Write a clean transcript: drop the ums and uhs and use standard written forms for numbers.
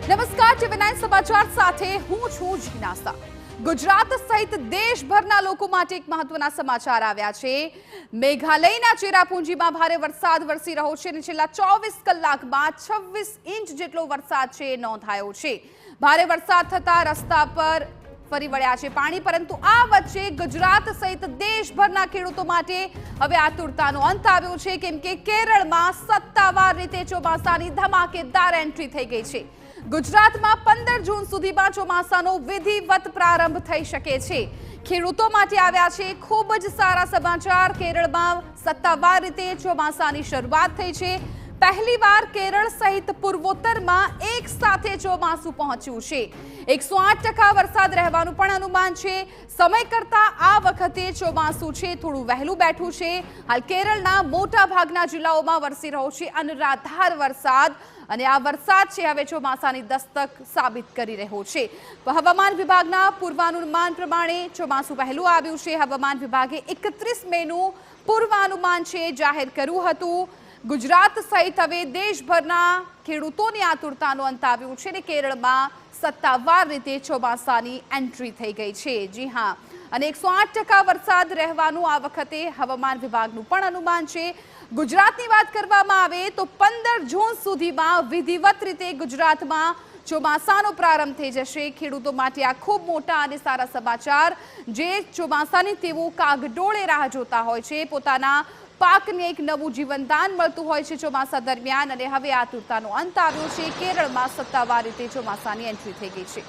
નમસ્કાર ટીવી9 સમાચાર સાથે હું છું જીનાસા। ગુજરાત સહિત દેશભરના લોકો માટે એક મહત્વના સમાચાર આવ્યા છે। મેઘાલયના ચેરાપુંજીમાં ભારે વરસાદ વરસી રહ્યો છે અને છેલ્લા 24 કલાકમાં 26 ઇંચ જેટલો વરસાદ છે નોંધાયો છે। ભારે વરસાદ થતા રસ્તા પર ફરી વળ્યા છે પાણી, પરંતુ આ વચ્ચે ગુજરાત સહિત દેશભરના ખેડૂતો માટે હવે આતુરતાનો અંત આવ્યો છે, કેમ કે કેરળમાં સત્તાવાર રીતે ચોમાસાની ધમાકેદાર એન્ટ્રી થઈ ગઈ છે। ગુજરાતમાં 15 જૂન સુધીમાં ચોમાસાનો વિધિવત પ્રારંભ થઈ શકે છે। ખેડૂતો માટે આવ્યા છે ખૂબ જ સારા સમાચાર। કેરળમાં સત્તાવાર રીતે ચોમાસાની શરૂઆત થઈ છે। પહેલીવાર કેરળ સહિત પૂર્વોત્તરમાં એક સાથે ચોમાસું પહોંચ્યું છે। 108% વરસાદ રહેવાનું પણ અનુમાન છે। સમય કરતા આ વખતે ચોમાસું છે થોડું વહેલું બેઠું છે। હાલ કેરળના મોટા ભાગના જિલ્લાઓમાં વરસી રહ્યો છે અનરાધાર વરસાદ, અને આ વરસાદ છે હવે ચોમાસાની દસ્તક સાબિત કરી રહ્યો છે। હવામાન વિભાગના પૂર્વાનુમાન પ્રમાણે ચોમાસું વહેલું આવ્યું છે। હવામાન વિભાગે 31 મેનું પૂર્વાનુમાન છે જાહેર કર્યું હતું। ગુજરાત સહિત હવે દેશભરના ખેડૂતોની આતુરતાનો અંત આવ્યો છે અને કેરળમાં સત્તાવાર રીતે ચોમાસાની એન્ટ્રી થઈ ગઈ છે। જી હા, અને 108% વરસાદ રહેવાનું આ વખતે હવામાન વિભાગનું પણ અનુમાન છે। ગુજરાતની વાત કરવામાં આવે તો 15 જૂન સુધીમાં વિધિવત રીતે ગુજરાતમાં ચોમાસાનો પ્રારંભ થઈ જશે। ખેડૂતો માટે આ ખૂબ મોટા અને સારા સમાચાર, જે ચોમાસાની તેઓ કાગડોળે રાહ જોતા હોય છે। પોતાના પાકને એક નવું જીવનદાન મળતું હોય છે ચોમાસા દરમિયાન, અને હવે આતુરતાનો અંત આવ્યો છે। કેરળમાં સત્તાવાર રીતે ચોમાસાની એન્ટ્રી થઈ ગઈ છે।